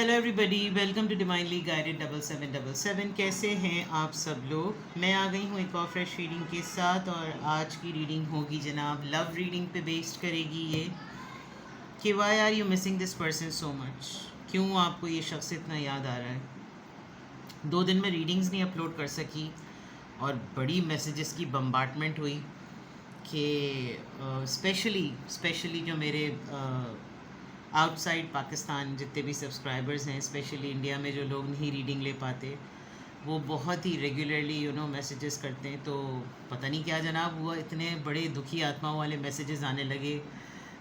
Hello everybody, welcome to divinely guided 7777। कैसे हैं आप सब लोग। मैं आ गई हूँ एक और फ्रेश रीडिंग के साथ, और आज की रीडिंग होगी जनाब लव रीडिंग पे बेस्ड करेगी ये कि why are you missing this person so much. क्यों आपको ये शख्स इतना याद आ रहा है। 2 दिन में रीडिंग्स नहीं अपलोड कर सकी और बड़ी मैसेजेस की बम्बार्टमेंट हुई कि स्पेशली जो मेरे आउटसाइड पाकिस्तान जितने भी सब्सक्राइबर्स हैं, स्पेशली इंडिया में जो लोग नहीं रीडिंग ले पाते, वो बहुत ही रेगुलरली मैसेजेस करते हैं। तो पता नहीं क्या जनाब हुआ, इतने बड़े दुखी आत्माओं वाले मैसेजेस आने लगे।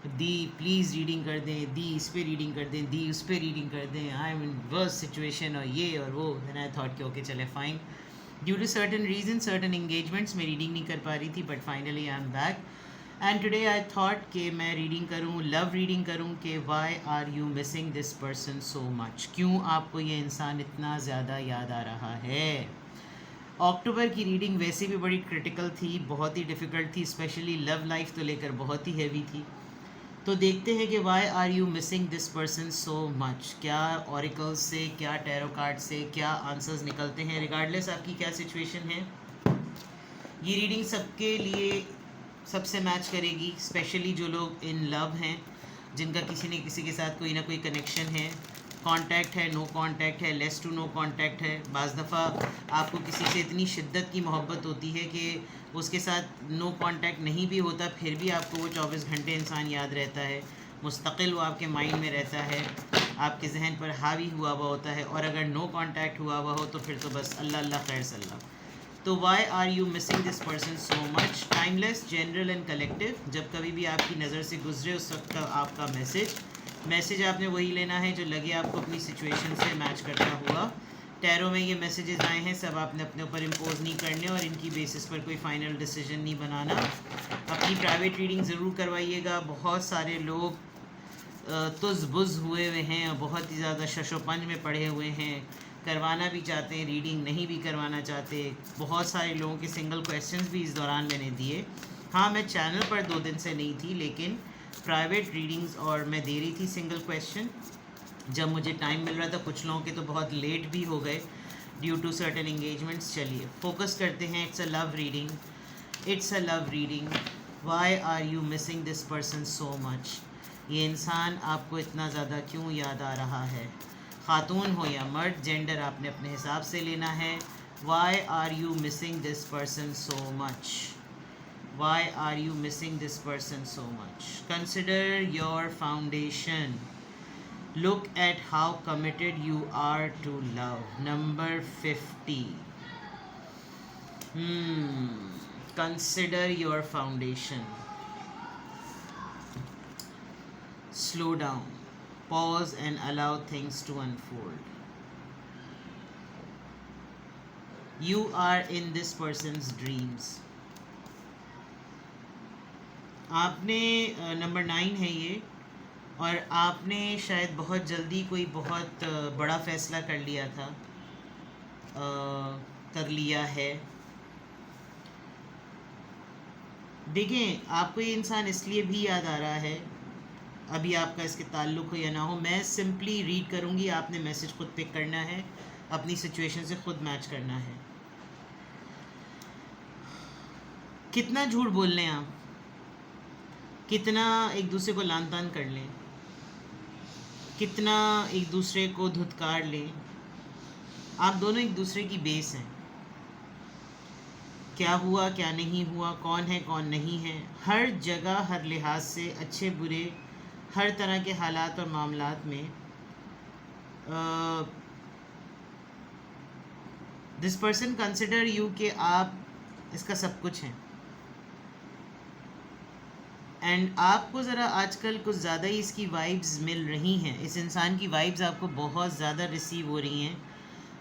दी प्लीज़ रीडिंग कर दें, दी इस पे रीडिंग कर दें, दी उस पे रीडिंग कर दें, I am in worst situation और ये और वो। देन आई थॉट कि ओके चले fine, due to certain reason certain engagements मैं रीडिंग नहीं कर पा रही थी, but finally I am back and today I thought कि मैं रीडिंग करूँ, लव रीडिंग करूँ कि why are you missing this person so much. क्यों आपको ये इंसान इतना ज़्यादा याद आ रहा है। अक्टूबर की रीडिंग वैसे भी बड़ी क्रिटिकल थी, बहुत ही डिफ़िकल्ट थी, स्पेशली लव लाइफ तो लेकर बहुत ही हैवी थी। तो देखते हैं कि why are you missing this person so much. क्या ऑरिकल्स से, क्या टैरो कार्ड से क्या आंसर्स निकलते हैं, रिगार्डलेस आपकी क्या सिचुएशन है। ये रीडिंग सबके लिए सबसे मैच करेगी, स्पेशली जो लोग इन लव हैं, जिनका किसी न किसी के साथ कोई ना कोई कनेक्शन है, कांटेक्ट है, नो कांटेक्ट है, लेस टू नो कांटेक्ट है। बाज़ दफ़ा आपको किसी से इतनी शिद्दत की मोहब्बत होती है कि उसके साथ नो कांटेक्ट नहीं भी होता, फिर भी आपको वो 24 घंटे इंसान याद रहता है, मुस्तकिल वो आपके माइंड में रहता है, आपके जहन पर हावी हुआ हुआ होता है। और अगर नो कांटेक्ट हुआ हुआ हो तो फिर तो बस अल्लाह अल्लाह खैर सल्ला। तो why are you missing this person so much, timeless, general and collective. जब कभी भी आपकी नज़र से गुजरे उस वक्त का आपका मैसेज आपने वही लेना है जो लगे आपको अपनी सिचुएशन से मैच करता हुआ। टैरो में ये मैसेजेस आए हैं, सब आपने अपने ऊपर इम्पोज नहीं करने और इनकी बेसिस पर कोई फ़ाइनल डिसीजन नहीं बनाना। अपनी प्राइवेट रीडिंग ज़रूर करवाइएगा। बहुत सारे लोग तुज़ बुज़ हुए हुए हैं और बहुत ही ज़्यादा शशोपंज में पड़े हुए हैं, करवाना भी चाहते हैं, रीडिंग नहीं भी करवाना चाहते। बहुत सारे लोगों के सिंगल क्वेश्चंस भी इस दौरान मैंने दिए। हाँ, मैं चैनल पर 2 दिन से नहीं थी, लेकिन प्राइवेट रीडिंग्स और मैं दे रही थी सिंगल क्वेश्चन जब मुझे टाइम मिल रहा था। कुछ लोगों के तो बहुत लेट भी हो गए ड्यू टू सर्टन इंगेजमेंट्स। चलिए फोकस करते हैं। It's a love reading, it's a love reading. Why are you missing this person so much. ये इंसान आपको इतना ज़्यादा क्यों याद आ रहा है। खातून हो या मर्द, जेंडर आपने अपने हिसाब से लेना है। Why are you missing this person so much. Why are you missing this person so much. Consider your foundation. Look at how committed you are to love. Number 50। Consider your foundation. Slow down, pause and allow things to unfold. You are in this person's dreams. आपने number 9 है ये, और आपने शायद बहुत जल्दी कोई बहुत बड़ा फ़ैसला कर लिया था, कर लिया है। देखें, आपको ये इंसान इसलिए भी याद आ रहा है, अभी आपका इसके ताल्लुक़ हो या ना हो, मैं सिंपली रीड करूँगी, आपने मैसेज खुद पिक करना है, अपनी सिचुएशन से खुद मैच करना है। कितना झूठ बोल लें आप, कितना एक दूसरे को लान तान कर लें, कितना एक दूसरे को धुतकार लें, आप दोनों एक दूसरे की बेस हैं। क्या हुआ क्या नहीं हुआ, कौन है कौन नहीं है, हर जगह हर लिहाज से, अच्छे बुरे हर तरह के हालात और मामलात में दिस पर्सन कंसिडर यू कि आप इसका सब कुछ हैं। एंड आपको ज़रा आजकल कुछ ज़्यादा ही इसकी वाइब्स मिल रही हैं, इस इंसान की वाइब्स आपको बहुत ज़्यादा रिसीव हो रही हैं,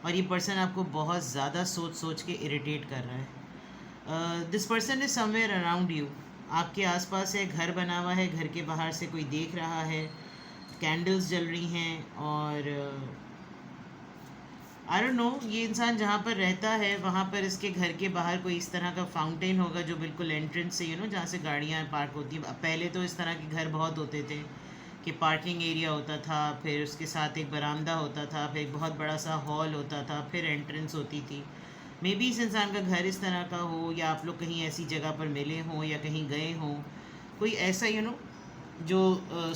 और ये पर्सन आपको बहुत ज़्यादा सोच सोच के इरिटेट कर रहा है। This person is somewhere around you, आपके आसपास है, घर बना हुआ है, घर के बाहर से कोई देख रहा है, कैंडल्स जल रही हैं, और आई डोंट नो, ये इंसान जहाँ पर रहता है वहाँ पर इसके घर के बाहर कोई इस तरह का फाउंटेन होगा जो बिल्कुल एंट्रेंस से जहाँ से गाड़ियाँ पार्क होती हैं। पहले तो इस तरह के घर बहुत होते थे कि पार्किंग एरिया होता था, फिर उसके साथ एक बरामदा होता था, फिर एक बहुत बड़ा सा हॉल होता था, फिर एंट्रेंस होती थी। मे बी इस इंसान का घर इस तरह का हो, या आप लोग कहीं ऐसी जगह पर मिले हों या कहीं गए हों, कोई ऐसा जो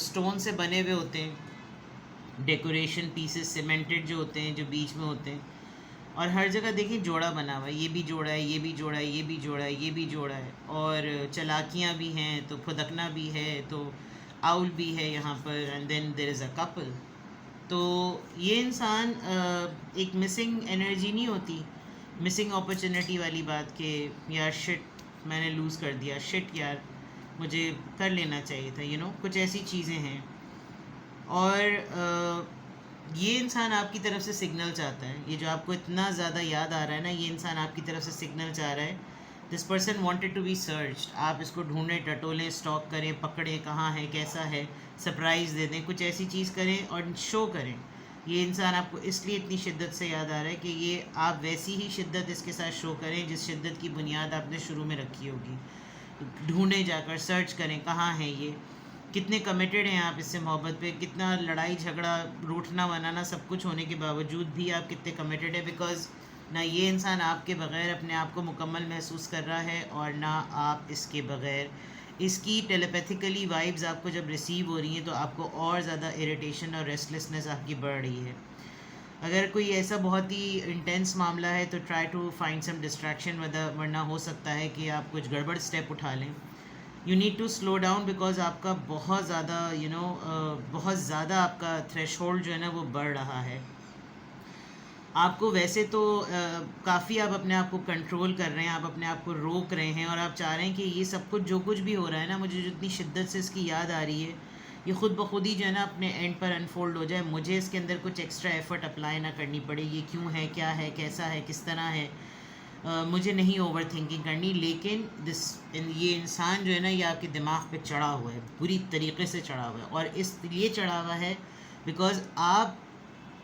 स्टोन से बने हुए होते हैं, डेकोरेशन पीसेस सीमेंटेड जो होते हैं, जो बीच में होते हैं, और हर जगह देखिए जोड़ा बना हुआ है, ये भी जोड़ा है, ये भी जोड़ा है, ये भी जोड़ा है, ये भी जोड़ा है, और चलाकियाँ भी हैं, तो फुदकना भी है, तो आउल भी है यहाँ पर, and then there is a couple. तो ये इंसान एक मिसिंग एनर्जी नहीं होती, मिसिंग अपॉर्चुनिटी वाली बात कि यार शिट मैंने लूज़ कर दिया, शिट यार मुझे कर लेना चाहिए था, कुछ ऐसी चीज़ें हैं। और ये इंसान आपकी तरफ से सिग्नल चाहता है, ये जो आपको इतना ज़्यादा याद आ रहा है ना, ये इंसान आपकी तरफ से सिग्नल चाह रहा है। This person wanted to be searched, आप इसको ढूंढें, टटोलें, स्टॉक करें, पकड़ें, कहाँ है, कैसा है, सरप्राइज़ दे दें, कुछ ऐसी चीज़ करें और शो करें। ये इंसान आपको इसलिए इतनी शिद्दत से याद आ रहा है कि ये आप वैसी ही शिद्दत इसके साथ शो करें जिस शिद्दत की बुनियाद आपने शुरू में रखी होगी। ढूंढें, जाकर सर्च करें कहाँ है ये, कितने कमिटेड हैं आप इससे मोहब्बत पे, कितना लड़ाई झगड़ा रूठना बनाना सब कुछ होने के बावजूद भी आप कितने कमिटेड है, बिकॉज़ ना ये इंसान आपके बग़ैर अपने आप को मुकम्मल महसूस कर रहा है, और ना आप इसके बग़ैर। इसकी टेलीपैथिकली वाइब्स आपको जब रिसीव हो रही हैं तो आपको और ज़्यादा इरिटेशन और रेस्टलेसनेस आपकी बढ़ रही है। अगर कोई ऐसा बहुत ही इंटेंस मामला है तो try to find some distraction, वरना हो सकता है कि आप कुछ गड़बड़ स्टेप उठा लें। You need to slow down, because आपका बहुत ज़्यादा बहुत ज़्यादा आपका थ्रेशोल्ड जो है ना वो बढ़ रहा है। आपको वैसे तो काफ़ी आप अपने आप को कंट्रोल कर रहे हैं, आप अपने आप को रोक रहे हैं, और आप चाह रहे हैं कि ये सब कुछ जो कुछ भी हो रहा है ना, मुझे जितनी शिद्दत से इसकी याद आ रही है, ये ख़ुद ब खुद ही जो है ना अपने एंड पर अनफोल्ड हो जाए, मुझे इसके अंदर कुछ एक्स्ट्रा एफर्ट अप्लाई ना करनी पड़े। ये क्यों है, क्या है, कैसा है, किस तरह है, मुझे नहीं ओवर थिंकिंग करनी। लेकिन ये इंसान जो है ना ये आपके दिमाग पे चढ़ा हुआ है, बुरी तरीके से चढ़ा हुआ है, और इसलिए चढ़ा हुआ है बिकॉज़ आप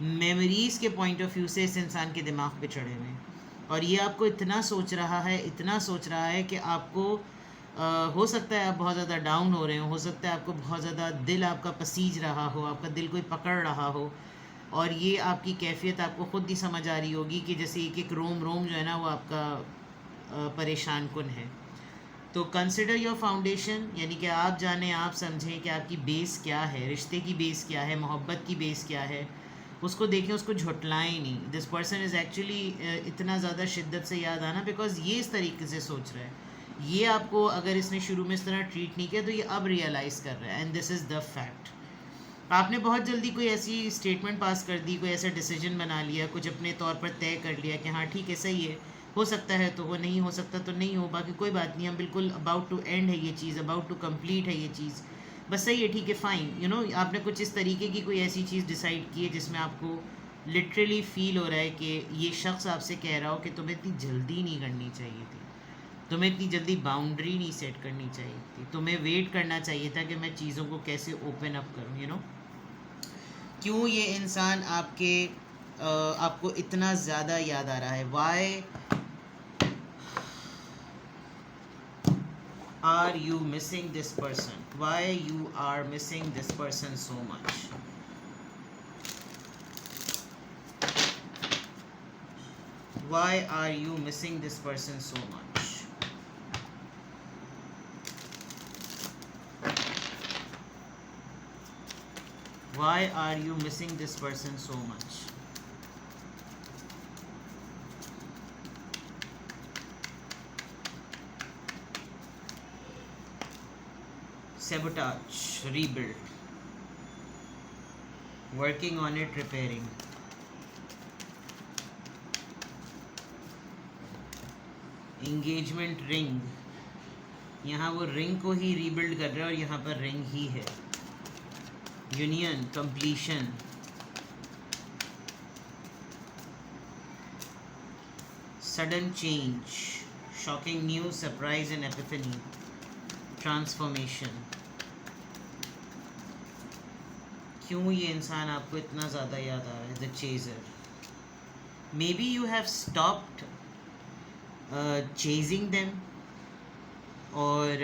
मेमोरीज़ के पॉइंट ऑफ व्यू से इस इंसान के दिमाग पे चढ़े हुए हैं, और ये आपको इतना सोच रहा है, इतना सोच रहा है कि आपको हो सकता है आप बहुत ज़्यादा डाउन हो रहे हो सकता है आपको बहुत ज़्यादा दिल आपका पसीज रहा हो, आपका दिल कोई पकड़ रहा हो, और ये आपकी कैफ़ियत आपको ख़ुद ही समझ आ रही होगी कि जैसे एक एक रोम रोम जो है ना वो आपका परेशान कुन है। तो कंसिडर योर फाउंडेशन, यानी कि आप जानें, आप समझें कि आपकी बेस क्या है, रिश्ते की बेस क्या है, मोहब्बत की बेस क्या है, उसको देखें, उसको झुटलाएं नहीं। दिस पर्सन इज़ एक्चुअली इतना ज़्यादा शिद्दत से याद आना बिकॉज ये इस तरीके से सोच रहा है। ये आपको अगर इसने शुरू में इस तरह ट्रीट नहीं किया तो ये अब रियलाइज़ कर रहा है, and this is the fact. आपने बहुत जल्दी कोई ऐसी स्टेटमेंट पास कर दी, कोई ऐसा डिसीजन बना लिया, कुछ अपने तौर पर तय कर लिया कि हाँ ठीक है, सही है, हो सकता है तो वो, नहीं हो सकता तो नहीं हो, बाकी कोई बात नहीं, हम बिल्कुल अबाउट टू एंड है ये चीज़, अबाउट टू कंप्लीट है ये चीज़, बस सही है, ठीक है, फ़ाइन। आपने कुछ इस तरीके की कोई ऐसी चीज़ डिसाइड की है जिसमें आपको लिटरली फ़ील हो रहा है कि ये शख्स आपसे कह रहा हो कि तुम्हें इतनी जल्दी नहीं करनी चाहिए थी, तुम्हें इतनी जल्दी बाउंड्री नहीं सेट करनी चाहिए थी, तुम्हें वेट करना चाहिए था कि मैं चीज़ों को कैसे ओपन अप करूँ। क्यों ये इंसान आपको इतना ज़्यादा याद आ रहा है? Why are you missing this person? Why you are missing this person so much? Why are you missing this person so much? Why are you missing this person so much? Sabotage, rebuild, working on it, repairing. Engagement ring, यहाँ वो ring को ही rebuild कर रहा है और यहाँ पर ring ही है। Union, completion, sudden change, shocking news, surprise and Epiphany, transformation. क्यों ये इंसान आपको इतना ज़्यादा याद आ रहा है? The chaser. Maybe you have stopped chasing them, और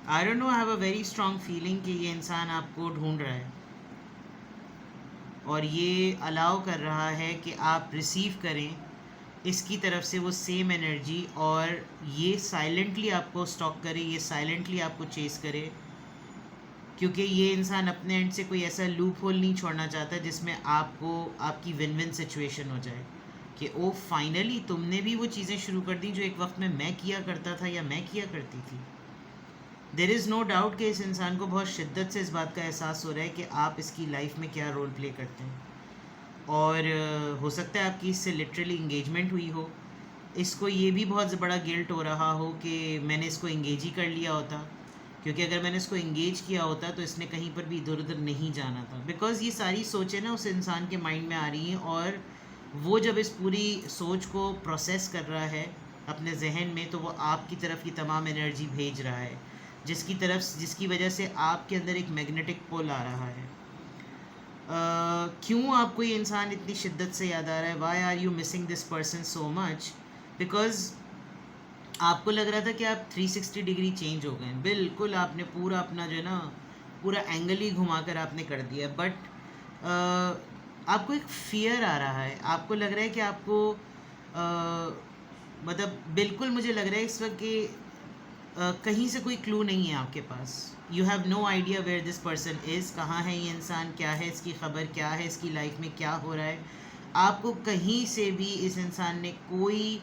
I don't know, I have a very strong feeling कि ये इंसान आपको ढूंढ रहा है और ये अलाउ कर रहा है कि आप रिसीव करें इसकी तरफ से वो सेम एनर्जी, और ये साइलेंटली आपको स्टॉक करे, ये साइलेंटली आपको चेस करे, क्योंकि ये इंसान अपने एंड से कोई ऐसा लूप होल नहीं छोड़ना चाहता जिसमें आपको आपकी विन विन सिचुएशन हो जाए कि ओ फाइनली तुमने भी वो चीज़ें शुरू कर दी जो एक वक्त में मैं किया करता था या मैं किया करती थी। देर इज़ नो डाउट कि इस इंसान को बहुत शिद्दत से इस बात का एहसास हो रहा है कि आप इसकी लाइफ में क्या रोल प्ले करते हैं, और हो सकता है आपकी इससे लिटरली इंगेजमेंट हुई हो। इसको ये भी बहुत बड़ा गिल्ट हो रहा हो कि मैंने इसको इंगेज ही कर लिया होता, क्योंकि अगर मैंने इसको इंगेज किया होता तो इसने कहीं पर भी इधर उधर नहीं जाना था। बिकॉज़ ये सारी सोचें ना उस इंसान के माइंड में आ रही हैं, और वो जब इस पूरी सोच को प्रोसेस कर रहा है अपने जहन में, तो वो आपकी तरफ की तमाम एनर्जी भेज रहा है, जिसकी वजह से आपके अंदर एक मैग्नेटिक पुल आ रहा है। क्यों आपको ये इंसान इतनी शिद्दत से याद आ रहा है? Why are you missing this person so much? Because आपको लग रहा था कि आप 360 डिग्री चेंज हो गए हैं, बिल्कुल आपने पूरा अपना जो है ना पूरा एंगल ही घुमा कर आपने कर दिया। बट आपको एक फियर आ रहा है, आपको लग रहा है कि आपको मतलब बिल्कुल मुझे लग रहा है इस वक्त कि कहीं से कोई क्लू नहीं है आपके पास। You have no idea where this person is, कहाँ है ये इंसान, क्या है इसकी ख़बर, क्या है इसकी लाइफ में क्या हो रहा है। आपको कहीं से भी इस इंसान ने कोई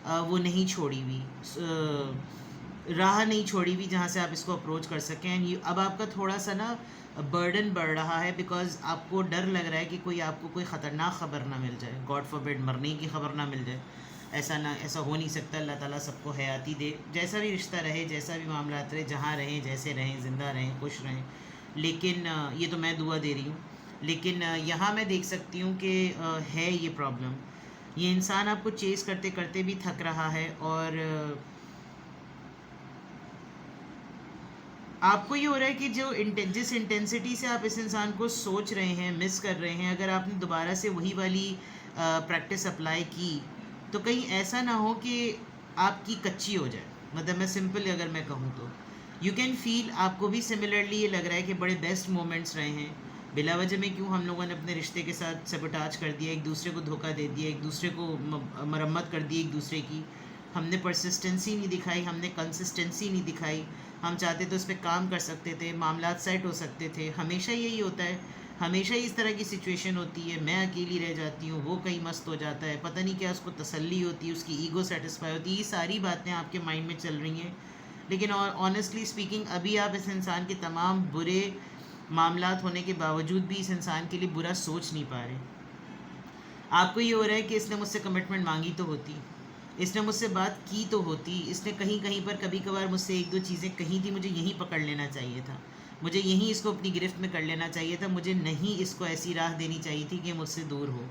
वो नहीं छोड़ी हुई, राह नहीं छोड़ी हुई जहाँ से आप इसको अप्रोच कर सकें। एंड अब आपका थोड़ा सा ना बर्डन बढ़ रहा है, बिकॉज आपको डर लग रहा है कि कोई आपको कोई ख़तरनाक ख़बर ना मिल जाए, गॉड फॉरबिड मरने की ख़बर ना मिल जाए। ऐसा हो नहीं सकता। अल्लाह ताला सबको हयाती दे, जैसा भी रिश्ता रहे, जैसा भी मामला रहे, जहाँ रहें, जैसे रहें, ज़िंदा रहें, खुश रहें। लेकिन ये तो मैं दुआ दे रही हूँ। लेकिन यहाँ मैं देख सकती हूँ कि है ये प्रॉब्लम। ये इंसान आपको चेस करते करते भी थक रहा है, और आपको ये हो रहा है कि जिस इंटेंसिटी से आप इस इंसान को सोच रहे हैं, मिस कर रहे हैं, अगर आपने दोबारा से वही वाली प्रैक्टिस अप्लाई की तो कहीं ऐसा ना हो कि आपकी कच्ची हो जाए। मतलब मैं सिंपल अगर मैं कहूँ तो यू कैन फील, आपको भी सिमिलरली ये लग रहा है कि बड़े बेस्ट मोमेंट्स रहे हैं, बिला वजह में क्यों हम लोगों ने अपने रिश्ते के साथ सबटाच कर दिया, एक दूसरे को धोखा दे दिया, एक दूसरे को मरम्मत कर दी एक दूसरे की। हमने परसिस्टेंसी नहीं दिखाई, हमने कंसिस्टेंसी नहीं दिखाई। हम चाहते तो उस पर काम कर सकते थे, मामला सेट हो सकते थे। हमेशा यही होता है, हमेशा इस तरह की सिचुएशन होती है। मैं अकेली रह जाती हूँ, वो कहीं मस्त हो जाता है, पता नहीं क्या उसको तसल्ली होती है, उसकी ईगो सेटिस्फाई होती है। ये सारी बातें आपके माइंड में चल रही हैं, लेकिन ऑनेस्टली स्पीकिंग अभी आप इस इंसान के तमाम बुरे मामलात होने के बावजूद भी इस इंसान के लिए बुरा सोच नहीं पा रहे। आपको ये हो रहा है कि इसने मुझसे कमिटमेंट मांगी तो होती, इसने मुझसे बात की तो होती, इसने कहीं कहीं पर कभी कभार मुझसे एक दो चीज़ें कही थी, मुझे यहीं पकड़ लेना चाहिए था, मुझे यहीं इसको अपनी गिरफ्त में कर लेना चाहिए था, मुझे नहीं इसको ऐसी राह देनी चाहिए थी कि मुझसे दूर हो।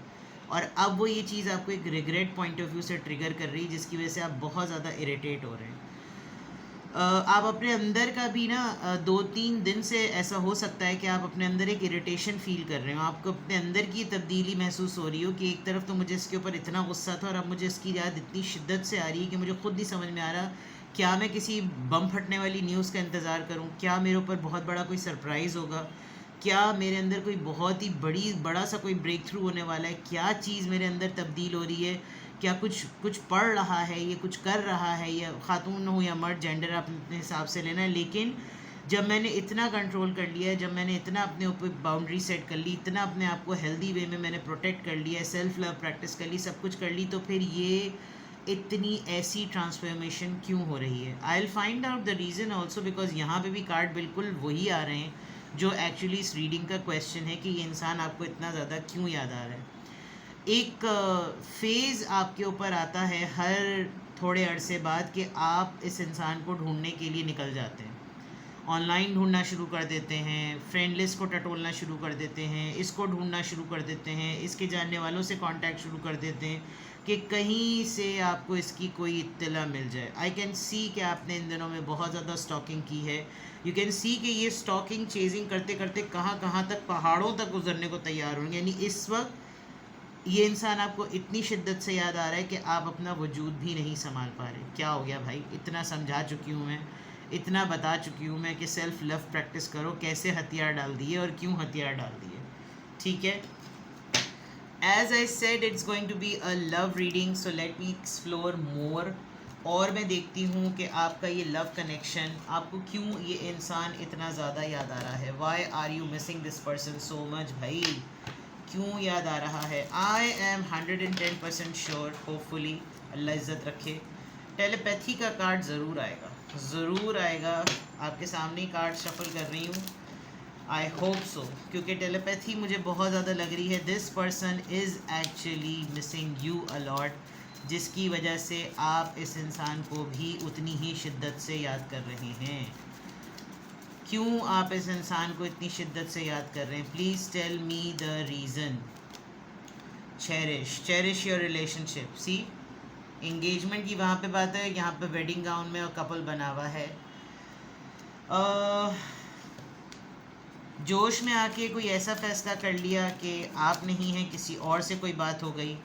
और अब वो ये चीज़ आपको एक रिग्रेट पॉइंट ऑफ व्यू से ट्रिगर कर रही है, जिसकी वजह से आप बहुत ज़्यादा इरिटेट हो रहे हैं। आप अपने अंदर का भी ना 2-3 दिन से ऐसा हो सकता है कि आप अपने अंदर एक इरिटेशन फील कर रहे हो, आपको अपने अंदर की तब्दीली महसूस हो रही हो कि एक तरफ तो मुझे इसके ऊपर इतना गुस्सा था और अब मुझे इसकी याद इतनी शिद्दत से आ रही है कि मुझे खुद नहीं समझ में आ रहा क्या मैं किसी बम फटने वाली न्यूज़ का इंतज़ार करूं, क्या मेरे ऊपर बहुत बड़ा कोई सरप्राइज़ होगा, क्या मेरे अंदर कोई बहुत ही बड़ा सा कोई ब्रेक थ्रू होने वाला है, क्या चीज़ मेरे अंदर तब्दील हो रही है, क्या कुछ पढ़ रहा है, ये कुछ कर रहा है, या ख़ातून हो या मर्द, जेंडर आप अपने हिसाब से लेना है। लेकिन जब मैंने इतना कंट्रोल कर लिया है, जब मैंने इतना अपने ऊपर बाउंड्री सेट कर ली, इतना अपने आप को हेल्दी वे में मैंने प्रोटेक्ट कर लिया है, सेल्फ लव प्रैक्टिस कर ली, सब कुछ कर ली, तो फिर ये इतनी ऐसी ट्रांसफॉर्मेशन क्यों हो रही है? I will find out the reason also, because यहाँ पे भी कार्ड बिल्कुल वही आ रहे हैं जो एक्चुअली इस रीडिंग का क्वेश्चन है कि ये इंसान आपको इतना ज़्यादा क्यों याद आ रहा है। एक फेज़ आपके ऊपर आता है हर थोड़े अरसे बाद कि आप इस इंसान को ढूंढने के लिए निकल जाते हैं, ऑनलाइन ढूंढना शुरू कर देते हैं, फ्रेंड लिस्ट को टटोलना शुरू कर देते हैं, इसको ढूंढना शुरू कर देते हैं, इसके जानने वालों से कांटेक्ट शुरू कर देते हैं कि कहीं से आपको इसकी कोई इत्तला मिल जाए। आई कैन सी कि आपने इन दिनों में बहुत ज़्यादा स्टॉकिंग की है। यू कैन सी कि ये स्टॉकिंग चेजिंग करते करते कहाँ कहाँ तक, पहाड़ों तक गुजरने को तैयार होंगे। यानी इस वक्त ये इंसान आपको इतनी शिद्दत से याद आ रहा है कि आप अपना वजूद भी नहीं संभाल पा रहे। क्या हो गया भाई, इतना समझा चुकी हूँ मैं, इतना बता चुकी हूँ मैं कि सेल्फ लव प्रैक्टिस करो, कैसे हथियार डाल दिए और क्यों हथियार डाल दिए, ठीक है। As I said, it's going to be a love reading, so let me explore more. और मैं देखती हूँ कि आपका ये लव कनेक्शन, आपको क्यों ये इंसान इतना ज़्यादा याद आ रहा है. Why are you missing this person so much भाई, क्यों याद आ रहा है. I am 110% sure, hopefully अल्लाह इज़्ज़त रखे, टेलीपैथी का कार्ड ज़रूर आएगा, ज़रूर आएगा. आपके सामने ही कार्ड शफल कर रही हूँ. आई होप सो, क्योंकि टेलीपैथी मुझे बहुत ज़्यादा लग रही है. This person is actually missing you a lot, जिसकी वजह से आप इस इंसान को भी उतनी ही शिद्दत से याद कर रहे हैं. क्यों आप इस इंसान को इतनी शिद्दत से याद कर रहे हैं? Please tell me the reason. Cherish your relationship. See, engagement की वहाँ पे बात है, यहाँ पे वेडिंग गाउन में और कपल बना हुआ है. जोश में आके कोई ऐसा फ़ैसला कर लिया कि आप नहीं हैं, किसी और से कोई बात हो गई.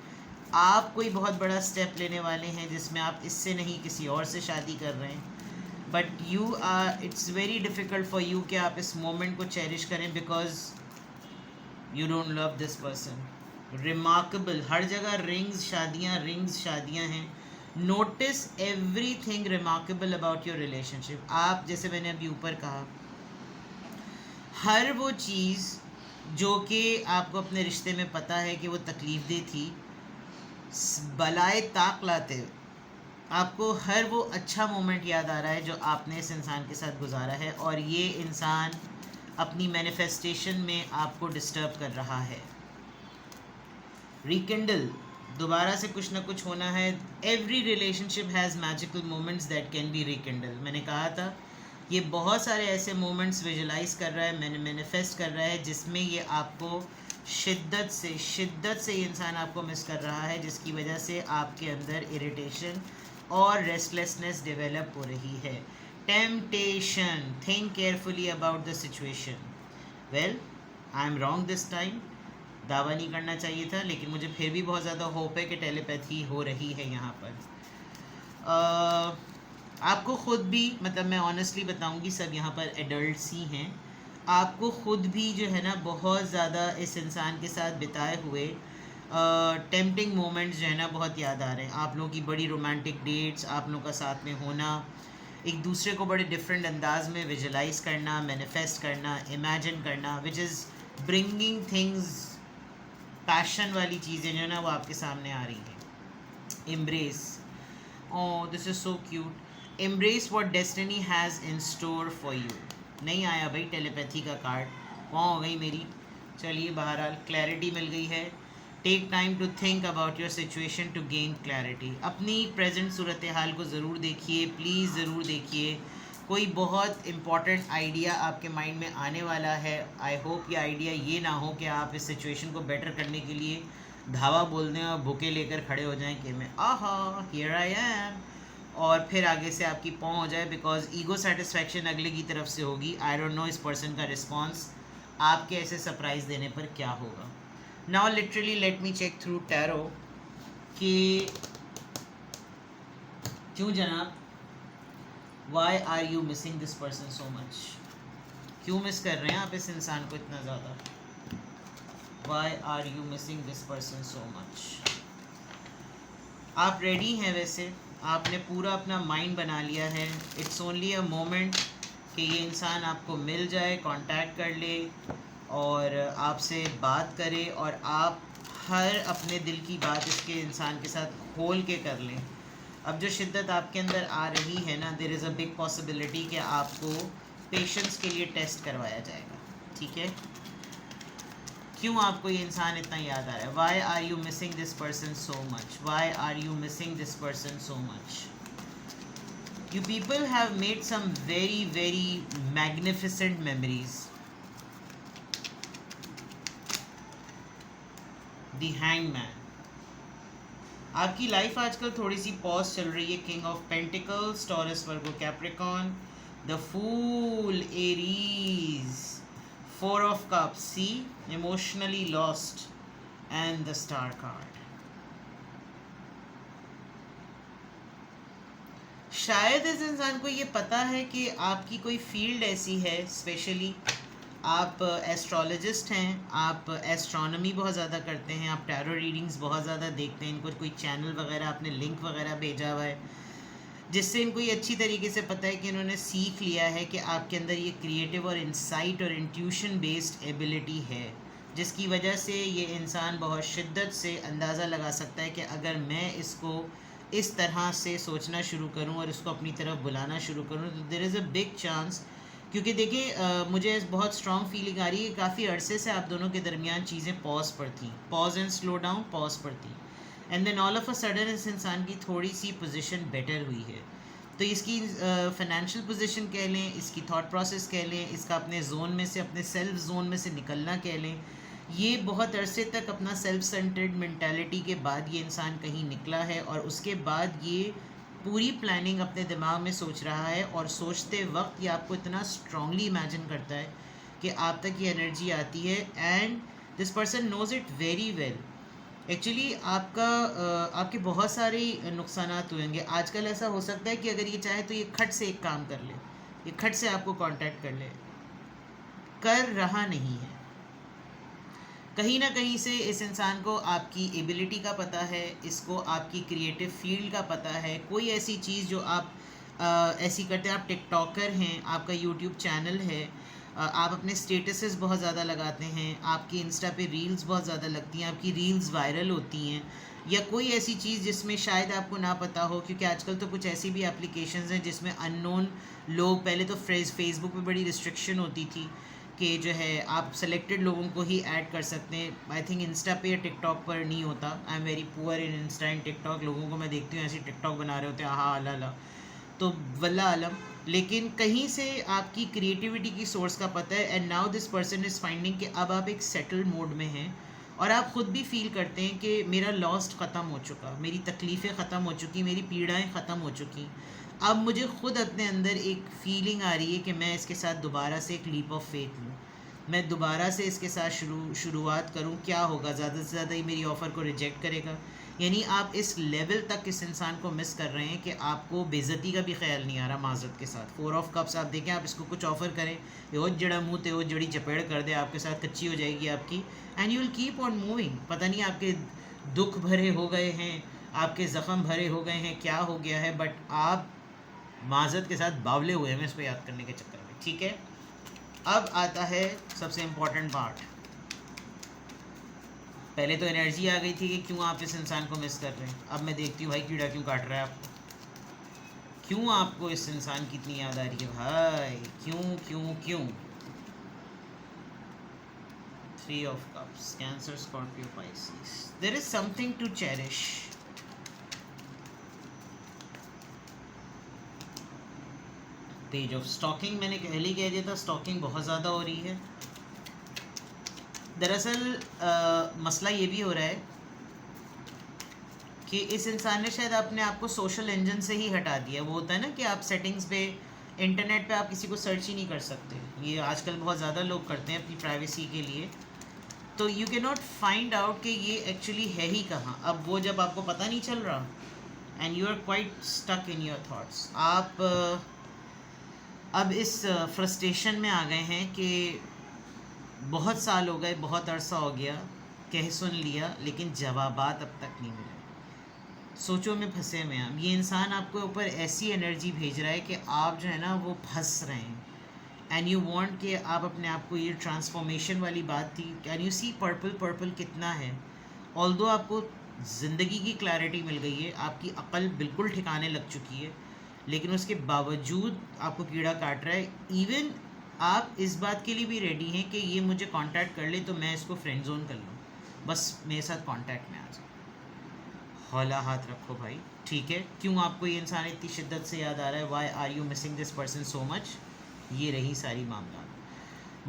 आप कोई बहुत बड़ा स्टेप लेने वाले हैं जिसमें आप इससे नहीं किसी और से शादी कर रहे हैं. But you are, it's very difficult for you कि आप इस मोमेंट को चेरिश करें, because you don't love this person. Remarkable, हर जगह रिंग्स शादियाँ हैं. Notice everything remarkable about your relationship. आप, जैसे मैंने अभी ऊपर कहा, हर वो चीज़ जो कि आपको अपने रिश्ते में पता है कि वो तकलीफ़देह थी, बलाए ताक लाते हुए आपको हर वो अच्छा मोमेंट याद आ रहा है जो आपने इस इंसान के साथ गुजारा है, और ये इंसान अपनी मैनिफेस्टेशन में आपको डिस्टर्ब कर रहा है. रिकिंडल, दोबारा से कुछ ना कुछ होना है. Every relationship has magical moments that can be rekindle. मैंने कहा था ये बहुत सारे ऐसे मोमेंट्स विजुलाइज कर रहा है, मैंने मैनिफेस्ट कर रहा है, जिसमें ये आपको शिद्दत से ये इंसान आपको मिस कर रहा है, जिसकी वजह से आपके अंदर इरिटेशन और रेस्टलेसनेस डेवलप हो रही है. Temptation, think carefully about the situation. Well, I am wrong this time. दावा नहीं करना चाहिए था, लेकिन मुझे फिर भी बहुत ज़्यादा होप है कि टेलीपैथी हो रही है यहाँ पर. आपको ख़ुद भी, मतलब मैं ऑनेस्टली बताऊंगी, सब यहाँ पर एडल्ट्स ही हैं. आपको ख़ुद भी जो है ना बहुत ज़्यादा इस इंसान के साथ बिताए हुए टेम्पटिंग मोमेंट्स जो है ना बहुत याद आ रहे हैं. आप लोगों की बड़ी रोमांटिक डेट्स, आप लोगों का साथ में होना, एक दूसरे को बड़े डिफरेंट अंदाज में विजुलाइज करना, मैनिफेस्ट करना, इमेजिन करना, which is bringing things, passion वाली चीज़ें जो है ना वो आपके सामने आ रही हैं. Embrace, oh this is so cute. Embrace what destiny has in store for you. नहीं आया भाई टेलीपैथी का कार्ड, वहाँ हो गई मेरी. चलिए, बहरहाल क्लैरिटी मिल गई है. Take time to think about your situation to gain clarity. अपनी प्रेजेंट सूरत हाल को ज़रूर देखिए, प्लीज़ ज़रूर देखिए. कोई बहुत इम्पॉर्टेंट आइडिया आपके माइंड में आने वाला है. आई होप ये आइडिया ये ना हो कि आप इस सिचुएशन को बेटर करने के लिए धावा बोल दें और बुके लेकर खड़े हो जाएं कि मैं आहा हियर आई एम, और फिर आगे से आपकी पौं हो जाए, बिकॉज ईगो सेटिस्फैक्शन अगले की तरफ से होगी. आई डोंट नो इस पर्सन का रिस्पॉन्स आपके ऐसे सरप्राइज़ देने पर क्या होगा. Now literally let me check through tarot कि क्यों जनाब, why are you missing this person so much. क्यों मिस कर रहे हैं आप इस इंसान को इतना ज़्यादा. वाई are you missing this person so मच. आप रेडी हैं, वैसे आपने पूरा अपना माइंड बना लिया है. इट्स ओनली अ मोमेंट कि ये इंसान आपको मिल जाए, कांटेक्ट कर ले और आपसे बात करे, और आप हर अपने दिल की बात इसके इंसान के साथ खोल के कर लें. अब जो शिद्दत आपके अंदर आ रही है ना, there is a big possibility कि आपको पेशेंस के लिए टेस्ट करवाया जाएगा. ठीक है, क्यों आपको ये इंसान इतना याद आ रहा है. Why are you missing this person so much. Why are you missing this person so much. You people have made some very very magnificent memories. The hangman. आपकी लाइफ आजकल थोड़ी सी पॉज चल रही है. King of pentacles, Taurus, Virgo, Capricorn, the fool, Aries, four of cups, see, emotionally lost, and the star card. शायद इस इंसान को ये पता है कि आपकी कोई फील्ड ऐसी है, स्पेशली आप एस्ट्रोलॉजिस्ट हैं, आप एस्ट्रोनॉमी बहुत ज़्यादा करते हैं, आप टैरो रीडिंग्स बहुत ज़्यादा देखते हैं, इनको कोई चैनल वगैरह आपने लिंक वगैरह भेजा हुआ है, जिससे इनको ये अच्छी तरीके से पता है कि इन्होंने सीख लिया है कि आपके अंदर ये क्रिएटिव और इंसाइट और इंट्यूशन बेस्ड एबिलिटी है, जिसकी वजह से ये इंसान बहुत शिद्दत से अंदाज़ा लगा सकता है कि अगर मैं इसको इस तरह से सोचना शुरू करूं और इसको अपनी तरफ बुलाना शुरू करूं तो there is a big chance. क्योंकि देखिए मुझे बहुत स्ट्रॉन्ग फीलिंग आ रही है कि काफ़ी अरसे से आप दोनों के दरमियान चीज़ें पॉज पर थी, pause and slow down, pause पर थी, and then all of a sudden इस इंसान की थोड़ी सी पोजीशन बेटर हुई है। तो इसकी फाइनेंशियल पोजीशन कह लें, इसकी थॉट प्रोसेस कह लें, इसका अपने जोन में से, अपने सेल्फ जोन में से निकलना कह लें, ये बहुत अरसे तक अपना सेल्फ सेंटर्ड मेंटालिटी के बाद ये इंसान कहीं निकला है, और उसके बाद ये पूरी प्लानिंग अपने दिमाग में सोच रहा है, और सोचते वक्त ये आपको इतना स्ट्रांगली इमेजिन करता है कि आप तक ये एनर्जी आती है, and this person knows it very well. Actually आपके बहुत सारे नुकसानात हुएंगे। आजकल ऐसा हो सकता है कि अगर ये चाहे तो ये खट से एक काम कर ले, ये खट से आपको कांटेक्ट कर ले, कर रहा नहीं है। कहीं ना कहीं से इस इंसान को आपकी एबिलिटी का पता है, इसको आपकी क्रिएटिव फील्ड का पता है, कोई ऐसी चीज़ जो आप ऐसी करते हैं। आप टिकटॉकर हैं, आपका यूट्यूब चैनल है, आप अपने स्टेटसेस बहुत ज़्यादा लगाते हैं, आपकी इंस्टा पे रील्स बहुत ज़्यादा लगती हैं, आपकी रील्स वायरल होती हैं, या कोई ऐसी चीज़ जिसमें शायद आपको ना पता हो, क्योंकि आजकल तो कुछ ऐसी भी एप्लीकेशंस हैं जिसमें अननोन लोग, पहले तो फेसबुक पे बड़ी रिस्ट्रिक्शन होती थी कि जो है आप सेलेक्टेड लोगों को ही ऐड कर सकते हैं। आई थिंक इंस्टा पे या टिकटॉक पर नहीं होता। I am very poor in Insta and TikTok. लोगों को मैं देखती हूँ ऐसे टिकटॉक बना रहे होते हैं, हाँ अला अला, तो वल्ला आलम। लेकिन कहीं से आपकी क्रिएटिविटी की सोर्स का पता है, and now this person is finding कि अब आप एक सेटल्ड मोड में हैं, और आप ख़ुद भी फील करते हैं कि मेरा लॉस्ट ख़त्म हो चुका, मेरी तकलीफ़ें ख़त्म हो चुकी, मेरी पीड़ाएँ ख़त्म हो चुकी। अब मुझे ख़ुद अपने अंदर एक फ़ीलिंग आ रही है कि मैं इसके साथ दोबारा से एक लीप ऑफ फेथ लूँ, मैं दोबारा से इसके साथ शुरुआत करूं, क्या होगा, ज़्यादा से ज़्यादा ही मेरी ऑफ़र को रिजेक्ट करेगा। यानी आप इस लेवल तक इस इंसान को मिस कर रहे हैं कि आपको बेइज्जती का भी ख्याल नहीं आ रहा माजरत के साथ। 4 ऑफ कप्स आप देखें, आप इसको कुछ ऑफ़र करें, ये जड़ा मुँह ते वो जड़ी चपेड़ कर दे, आपके साथ कच्ची हो जाएगी आपकी, and you will keep on moving. पता नहीं आपके दुख भरे हो गए हैं, आपके ज़ख़म भरे हो गए हैं, क्या हो गया है, बट आप माजरत के साथ बावले हुए हैं इसको याद करने के चक्कर में। ठीक है, अब आता है सबसे इम्पोर्टेंट पार्ट। पहले तो एनर्जी आ गई थी कि क्यों आप इस इंसान को मिस कर रहे हैं। अब मैं देखती हूँ भाई कीड़ा क्यों काट रहा है आपको, क्यों आपको इस इंसान की इतनी याद आ रही है भाई, क्यों क्यों क्यों। 3 of cups, Cancer, Scorpio, Pisces. There is something to cherish. Page of stalking, मैंने पहले कह दिया था स्टॉकिंग बहुत ज़्यादा हो रही है। दरअसल मसला ये भी हो रहा है कि इस इंसान ने शायद अपने आप को सोशल इंजन से ही हटा दिया। वो होता है ना कि आप सेटिंग्स पे, इंटरनेट पे आप किसी को सर्च ही नहीं कर सकते। ये आजकल बहुत ज़्यादा लोग करते हैं अपनी प्राइवेसी के लिए। तो you can not find out कि ये एक्चुअली है ही कहाँ। अब वो जब आपको पता नहीं चल रहा, and you are quite stuck in your thoughts, आप अब इस फ्रस्ट्रेशन में आ गए हैं कि बहुत साल हो गए, बहुत अरसा हो गया, कह सुन लिया, लेकिन जवाबात अब तक नहीं मिले। सोचो में फंसे में आप। ये इंसान आपके ऊपर ऐसी एनर्जी भेज रहा है कि आप जो है ना वो फंस रहे हैं, एंड यू वांट कि आप अपने आप को, ये ट्रांसफॉर्मेशन वाली बात थी। Can you see purple purple कितना है। ऑल्दो आपको ज़िंदगी की क्लैरिटी मिल गई है, आपकी अक्ल बिल्कुल ठिकाने लग चुकी है, लेकिन उसके बावजूद आपको कीड़ा काट रहा है। इवन आप इस बात के लिए भी रेडी हैं कि ये मुझे कांटेक्ट कर ले तो मैं इसको फ्रेंड जोन कर लूँ, बस मेरे साथ कांटेक्ट में आ जाए। हौला हाथ रखो भाई, ठीक है। क्यों आपको ये इंसान इतनी शिद्दत से याद आ रहा है, why are you missing this person so much. ये रही सारी मामला।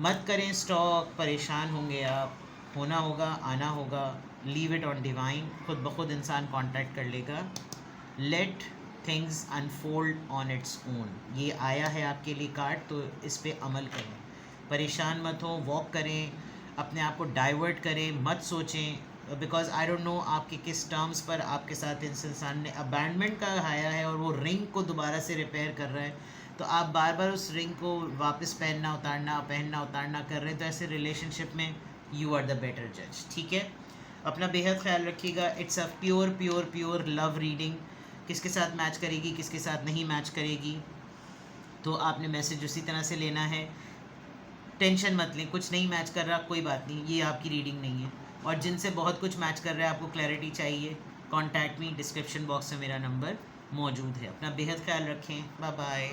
मत करें स्टॉक, परेशान होंगे आप, होना होगा, आना होगा, लीव इट ऑन डिवाइन, खुद ब खुद इंसान कांटेक्ट कर लेगा। Let things unfold on its own. ये आया है आपके लिए कार्ड, तो इस पे अमल करें, परेशान मत हो, वॉक करें, अपने आप को डाइवर्ट करें, मत सोचें, बिकॉज आई डोंट नो आपके किस टर्म्स पर आपके साथ इस इंसान ने अबैंडमेंट का आया है और वो रिंग को दोबारा से रिपेयर कर रहा है, तो आप बार बार उस रिंग को वापस पहनना उतारना कर रहे हैं, तो ऐसे रिलेशनशिप में यू आर द बेटर जज। ठीक है, अपना बेहद ख्याल रखिएगा। It's a pure pure pure love reading, किसके साथ मैच करेगी किसके साथ नहीं मैच करेगी, तो आपने मैसेज उसी तरह से लेना है। टेंशन मत लें, कुछ नहीं मैच कर रहा कोई बात नहीं, ये आपकी रीडिंग नहीं है। और जिनसे बहुत कुछ मैच कर रहा है, आपको क्लैरिटी चाहिए, कॉन्टैक्ट मी, डिस्क्रिप्शन बॉक्स में मेरा नंबर मौजूद है। अपना बेहद ख्याल रखें, बाय बाय।